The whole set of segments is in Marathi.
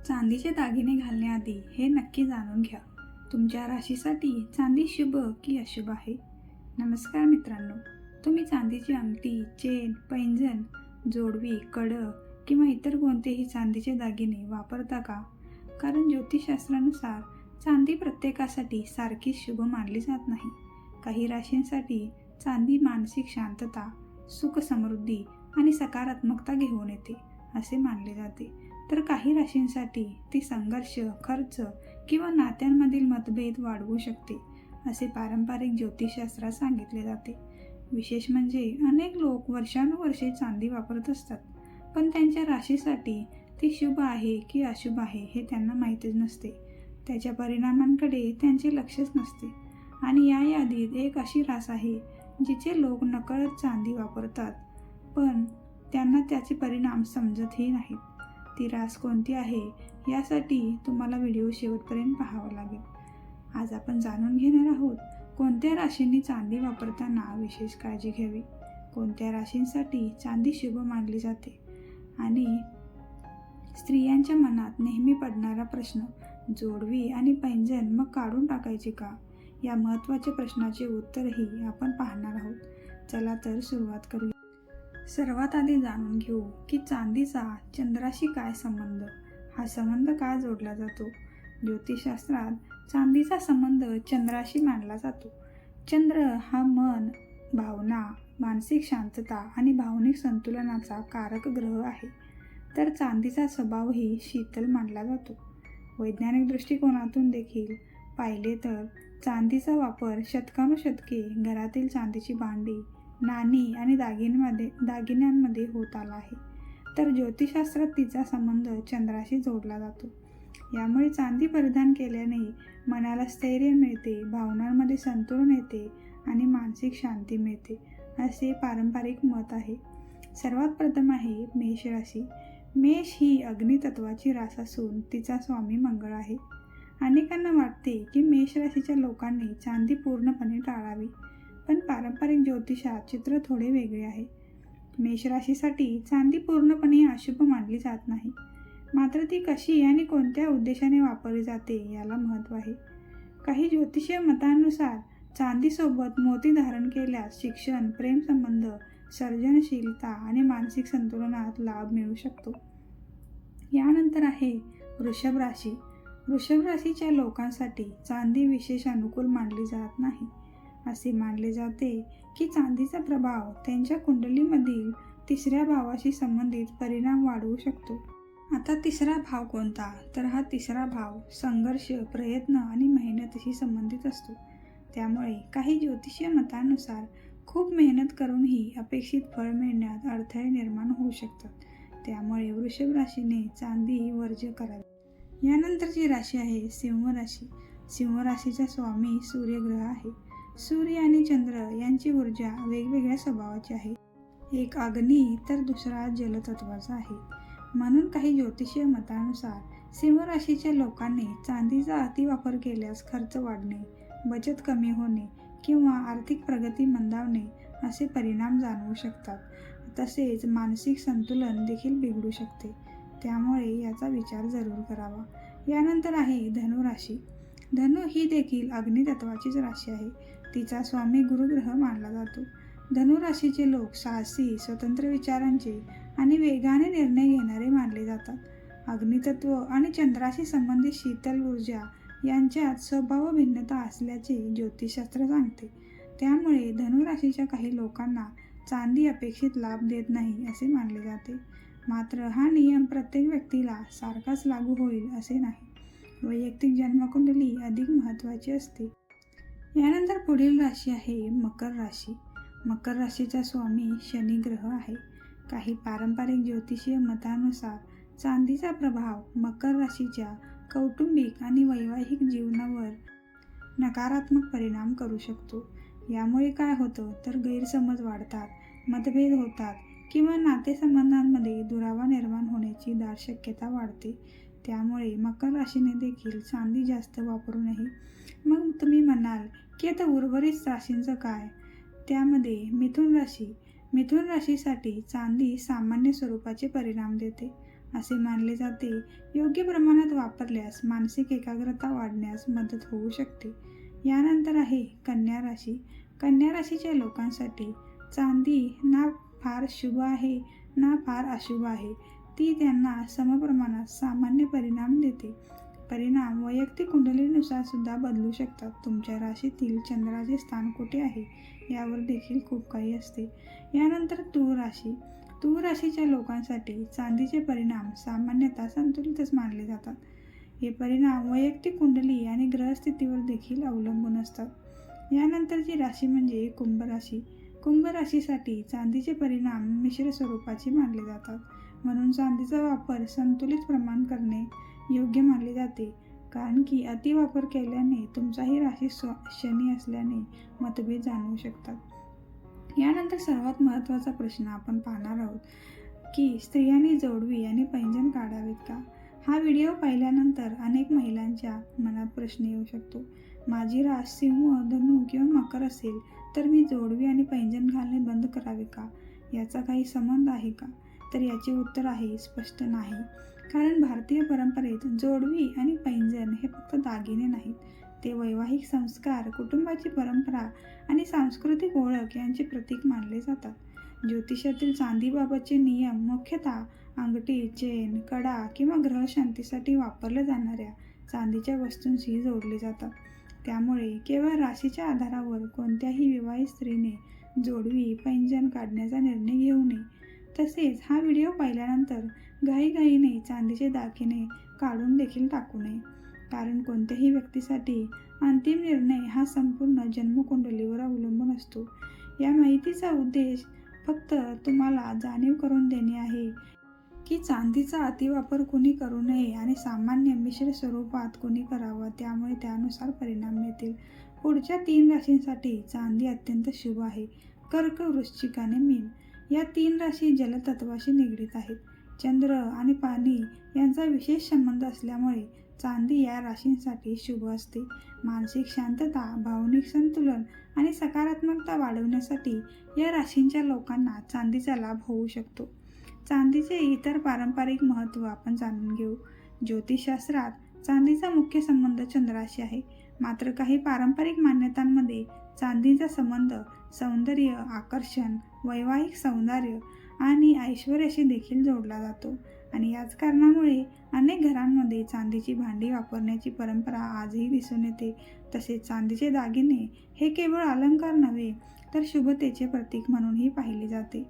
चांदीचे दागिने घालण्याआधी हे नक्की जाणून घ्या, तुमच्या राशीसाठी चांदी शुभ की अशुभ आहे. नमस्कार मित्रांनो, तुम्ही चांदीची अंगठी, चेन, पैंजण, जोडवी, कड किंवा इतर कोणतेही चांदीचे दागिने वापरता का? कारण ज्योतिषशास्त्रानुसार चांदी प्रत्येकासाठी सारखी शुभ मानली जात नाही. काही राशींसाठी चांदी मानसिक शांतता, सुख, समृद्धी आणि सकारात्मकता घेऊन येते असे मानले जाते, तर काही राशींसाठी ती संघर्ष, खर्च किंवा नात्यांमधील मतभेद वाढवू शकते असे पारंपरिक ज्योतिषशास्त्रात सांगितले जाते. विशेष म्हणजे अनेक लोक वर्षानुवर्षे चांदी वापरत असतात, पण त्यांच्या राशीसाठी ती शुभ आहे की अशुभ आहे हे त्यांना माहीतच नसते. त्याच्या परिणामांकडे त्यांचे लक्षच नसते. आणि या यादीत एक अशी रास आहे जिचे लोक नकळत चांदी वापरतात, पण त्यांना त्याचे परिणाम समजतही नाहीत. ती रास कोणती आहे यासाठी तुम्हाला व्हिडिओ शेवटपर्यंत पाहावा लागेल. आज आपण जाणून घेणार आहोत कोणत्या राशींनी चांदी वापरताना विशेष काळजी घ्यावी, कोणत्या राशींसाठी चांदी शुभ मानली जाते आणि स्त्रियांच्या मनात नेहमी पडणारा प्रश्न, जोडवी आणि पैंजण मग काढून टाकायचे का, या महत्त्वाच्या प्रश्नाचे उत्तरही आपण पाहणार आहोत. चला तर सुरुवात करूया. सर्वात आधी जाणून घेऊ की चांदीचा चंद्राशी काय संबंध, हा संबंध का जोडला जातो. ज्योतिषशास्त्रात चांदीचा संबंध चंद्राशी मानला जातो. चंद्र हा मन, भावना, मानसिक शांतता आणि भावनिक संतुलनाचा कारक ग्रह आहे, तर चांदीचा स्वभावही शीतल मानला जातो. वैज्ञानिक दृष्टिकोनातून देखील पाहिले तर चांदीचा वापर शतकानुशतके घरातील चांदीची भांडी, नाणी आणि दागिन्यांमध्ये होत आला आहे, तर ज्योतिषशास्त्रात तिचा संबंध चंद्राशी जोडला जातो. यामुळे चांदी परिधान केल्याने मनाला स्थैर्य मिळते, भावनांमध्ये संतुलन येते आणि मानसिक शांती मिळते असे पारंपरिक मत आहे. सर्वात प्रथम आहे मेष राशी. मेष ही अग्नितत्वाची रास असून तिचा स्वामी मंगळ आहे. अनेकांना वाटते की मेष राशीच्या लोकांनी चांदी पूर्णपणे टाळावी, पण पारंपरिक ज्योतिषात चित्र थोडे वेगळे आहे. मेष राशीसाठी चांदी पूर्णपणे अशुभ मानली जात नाही, मात्र ती कशी आणि कोणत्या उद्देशाने वापरली जाते याला महत्त्व आहे. काही ज्योतिषीय मतांनुसार चांदीसोबत मोती धारण केल्यास शिक्षण, प्रेमसंबंध, सर्जनशीलता आणि मानसिक संतुलनात लाभ मिळू शकतो. यानंतर आहे वृषभ राशी. वृषभ राशीच्या लोकांसाठी चांदी विशेष अनुकूल मानली जात नाही. असे मानले जाते की चांदीचा प्रभाव त्यांच्या कुंडलीमधील तिसऱ्या भावाशी संबंधित परिणाम वाढवू शकतो. आता तिसरा भाव कोणता, तर हा तिसरा भाव संघर्ष, प्रयत्न आणि मेहनतीशी संबंधित असतो. त्यामुळे काही ज्योतिषीय मतांनुसार खूप मेहनत करूनही अपेक्षित फळ मिळण्यात अडथळे निर्माण होऊ शकतात. त्यामुळे वृषभ राशीने चांदी वर्ज्य करावी. यानंतरची राशी आहे सिंह राशी. सिंह राशीचा स्वामी सूर्यग्रह आहे. सूर्य आणि चंद्र यांची ऊर्जा वेगवेगळ्या स्वभावाची आहे. एक अग्नी तर दुसरा जलतत्वाचा आहे. म्हणून काही ज्योतिषीय मतानुसार सिंह राशीच्या लोकांनी चांदीचा अतिवापर केल्यास खर्च वाढणे, बचत कमी होणे किंवा आर्थिक प्रगती मंदावणे असे परिणाम जाणवू शकतात. तसेच मानसिक संतुलन देखील बिघडू शकते. त्यामुळे याचा विचार जरूर करावा. यानंतर आहे धनु राशी. धनु ही देखील अग्नितत्वाचीच राशी आहे. तिचा स्वामी गुरुग्रह मानला जातो. धनु राशीचे लोक साहसी, स्वतंत्र विचारांचे आणि वेगाने निर्णय घेणारे मानले जातात. अग्नितत्व आणि चंद्राशी संबंधित शीतल ऊर्जा यांच्यात स्वभाव भिन्नता असल्याचे ज्योतिषशास्त्र सांगते. त्यामुळे धनु राशीच्या काही लोकांना चांदी अपेक्षित लाभ देत नाही असे मानले जाते. मात्र हा नियम प्रत्येक व्यक्तीला सारखाच लागू होईल असे नाही. वैयक्तिक जन्मकुंडली अधिक महत्त्वाची असते. यानंतर पुढील राशी आहे मकर राशी. मकर राशीचा स्वामी शनी ग्रह आहे. काही पारंपरिक ज्योतिषीय मतानुसार चांदीचा प्रभाव मकर राशीच्या कौटुंबिक आणि वैवाहिक जीवनावर नकारात्मक परिणाम करू शकतो. यामुळे काय होतं तर गैरसमज वाढतात, मतभेद होतात किंवा नातेसंबंधांमध्ये दुरावा निर्माण होण्याची दाट शक्यता वाढते. त्यामुळे मकर राशीने देखील चांदी जास्त वापरू नये. मग तुम्ही म्हणाल की आता उर्वरित राशींचं काय? त्यामध्ये मिथुन राशी. मिथुन राशीसाठी चांदी सामान्य स्वरूपाचे परिणाम देते. असे मानले जाते. योग्य प्रमाणात वापरल्यास मानसिक एकाग्रता वाढण्यास मदत होऊ शकते. यानंतर आहे कन्या राशी. कन्या राशीच्या लोकांसाठी चांदी ना फार शुभ आहे ना फार अशुभ आहे. ती त्यांना समप्रमाणात सामान्य परिणाम देते. परिणाम वैयक्तिक कुंडलीनुसार सुद्धा बदलू शकतात. तुमच्या राशीतील चंद्राचे स्थान कुठे आहे यावर देखील खूप काही असते. यानंतर तूळ राशी. तूळ राशीच्या लोकांसाठी चांदीचे परिणाम सामान्यतः संतुलितच मानले जातात. हे परिणाम वैयक्तिक कुंडली आणि ग्रहस्थितीवर देखील अवलंबून असतात. यानंतरची राशी म्हणजे कुंभ राशी. कुंभ राशीसाठी चांदीचे परिणाम मिश्र स्वरूपाचे मानले जातात. म्हणून चांदीचा वापर संतुलित प्रमाण करणे योग्य मानले जाते. कारण की अतिवापर केल्याने तुमचाही राशी शनी असल्याने मतभेद जाणवू शकतात. यानंतर सर्वात महत्त्वाचा प्रश्न आपण पाहणार आहोत की स्त्रियांनी जोडवी आणि पैंजण काढावेत का? हा व्हिडिओ पाहिल्यानंतर अनेक महिलांच्या मनात प्रश्न येऊ शकतो. माझी रास सिंह, धनु किंवा मकर असेल तर मी जोडवी आणि पैंजण घालणे बंद करावे का? याचा काही संबंध आहे का? तर याचे उत्तर आहे स्पष्ट नाही. कारण भारतीय परंपरेत जोडवी आणि पैंजण हे फक्त दागिने नाहीत. ते वैवाहिक संस्कार, कुटुंबाची परंपरा आणि सांस्कृतिक ओळख यांचे प्रतीक मानले जातात. ज्योतिषातील चांदीबाबतचे नियम मुख्यतः अंगठी, चेन, कडा किंवा ग्रहशांतीसाठी वापरल्या जाणाऱ्या चांदीच्या वस्तूंशी जोडले जातात. त्यामुळे केवळ राशीच्या आधारावर कोणत्याही विवाहित स्त्रीने जोडवी, पैंजण काढण्याचा निर्णय घेऊ नये. तसेच हा व्हिडिओ पाहिल्यानंतर घाईघाईने चांदीचे दागिने काढून देखील टाकू नये. कारण कोणत्याही व्यक्तीसाठी अंतिम निर्णय हा संपूर्ण जन्मकुंडलीवर अवलंबून असतो. या माहितीचा उद्देश फक्त तुम्हाला जाणीव करून देणे आहे की चांदीचा अतिवापर कुणी करू नये आणि सामान्य मिश्र स्वरूपात कुणी करावं, त्यामुळे त्यानुसार परिणाम मिळतील. पुढच्या 3 राशींसाठी चांदी अत्यंत शुभ आहे. कर्क, वृश्चिक आणि मीन या 3 राशी जलतत्वाशी निगडीत आहेत. चंद्र आणि पाणी यांचा विशेष संबंध असल्यामुळे चांदी या राशींसाठी शुभ असते. मानसिक शांतता, भावनिक संतुलन आणि सकारात्मकता वाढवण्यासाठी या राशींच्या लोकांना चांदीचा लाभ होऊ शकतो. चांदीचे इतर पारंपरिक महत्त्व आपण जाणून घेऊ. ज्योतिषशास्त्रात चांदीचा मुख्य संबंध चंद्राशी आहे. मात्र काही पारंपरिक मान्यतांमध्ये चांदीचा संबंध सौंदर्य, आकर्षण, वैवाहिक सौंदर्य आणि ऐश्वर्याशी देखील जोडला जातो. आणि याच कारणामुळे अनेक घरांमध्ये चांदीची भांडी वापरण्याची परंपरा आजही दिसून येते. तसेच चांदीचे दागिने हे केवळ अलंकार नव्हे तर शुभतेचे प्रतीक म्हणूनही पाहिले जाते.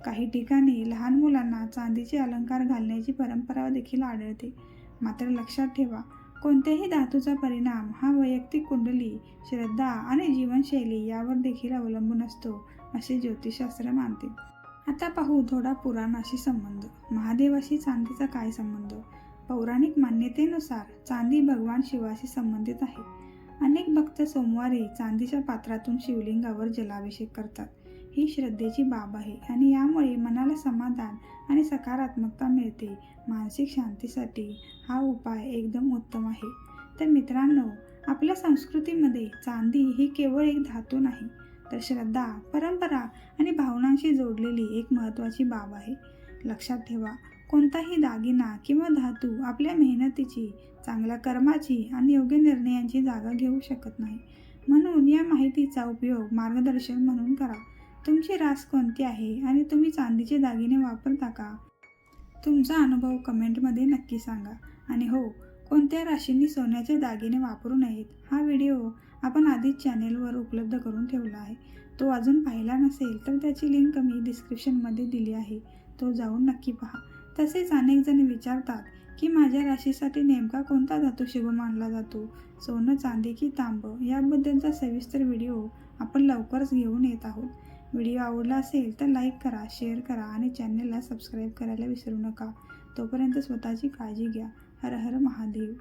काही ठिकाणी लहान मुलांना चांदीचे अलंकार घालण्याची परंपरा देखील आढळते. मात्र लक्षात ठेवा, कोणत्याही धातूचा परिणाम हा वैयक्तिक कुंडली, श्रद्धा आणि जीवनशैली यावर देखील अवलंबून असतो, असे ज्योतिषशास्त्र मानते. आता पाहू थोडा पुराणाशी संबंध. महादेवाशी चांदीचा काय संबंध? पौराणिक मान्यतेनुसार चांदी भगवान शिवाशी संबंधित आहे. अनेक भक्त सोमवारी चांदीच्या पात्रातून शिवलिंगावर जलाभिषेक करतात. ही श्रद्धेची बाब आहे आणि यामुळे मनाला समाधान आणि सकारात्मकता मिळते. मानसिक शांतीसाठी हा उपाय एकदम उत्तम आहे. तर मित्रांनो, आपल्या संस्कृतीमध्ये चांदी ही केवळ एक धातू नाही, तर श्रद्धा, परंपरा आणि भावनांशी जोडलेली एक महत्त्वाची बाब आहे. लक्षात ठेवा, कोणताही दागिना किंवा धातू आपल्या मेहनतीची, चांगल्या कर्माची आणि योग्य निर्णयांची जागा घेऊ शकत नाही. म्हणून या माहितीचा उपयोग मार्गदर्शन म्हणून करा. तुमची रास कोणती आहे आणि तुम्ही चांदीचे दागिने वापरता का? तुमचा अनुभव कमेंटमध्ये नक्की सांगा. आणि हो, कोणत्या राशींनी सोन्याचे दागिने वापरू नयेत हा व्हिडिओ आपण आधीच चॅनेलवर उपलब्ध करून ठेवला आहे. तो अजून पाहिला नसेल तर त्याची लिंक मी डिस्क्रिप्शनमध्ये दिली आहे. तो जाऊन नक्की पहा. तसेच अनेक जण विचारतात की माझ्या राशीसाठी नेमका कोणता धातू शुभ मानला जातो, सोनं, चांदी की तांब? याबद्दलचा सविस्तर व्हिडिओ आपण लवकरच घेऊन येत आहोत. व्हिडिओ आवडला असेल तर लाईक करा, शेअर करा आणि चॅनलला सबस्क्राईब करायला विसरू नका. तोपर्यंत स्वतःची काळजी घ्या. हर हर महादेव.